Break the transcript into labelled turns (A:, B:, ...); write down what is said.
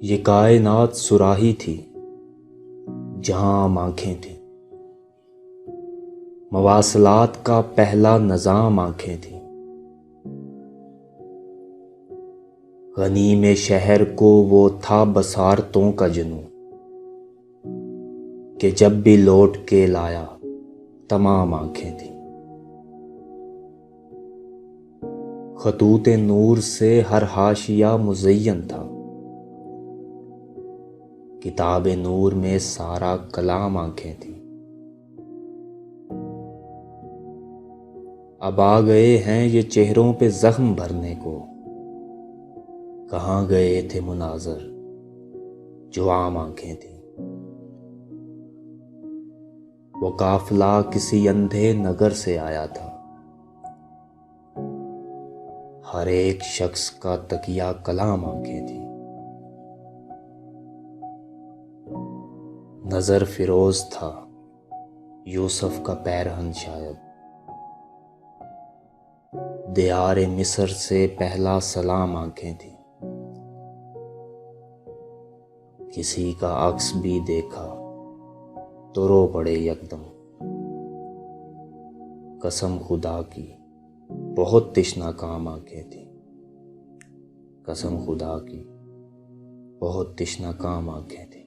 A: ये कायनात सुराही थी जहां आम आंखें थी। मवासलात का पहला निजाम आंखें थी। गनी में शहर को वो था बसारतों का जुनूं कि जब भी लौट के लाया तमाम आंखें थी। खतूते नूर से हर हाशिया मुज़य्यन था। किताबे नूर में सारा कलाम आंखें थी। अब आ गए हैं ये चेहरों पे जख्म भरने को। कहाँ गए थे मुनाज़र जो आम आंखें थी। वो काफिला किसी अंधे नगर से आया था। हर एक शख्स का तकिया कलाम आंखें थी। नजर फिरोज था यूसुफ का पैरहन शायद। दियारे मिस्र से पहला सलाम आंखें थी। किसी का अक्स भी देखा तो रो पड़े यकदम। कसम खुदा की बहुत तिश्ना काम आंखें थी। कसम खुदा की बहुत तिश्ना काम आंखें थी।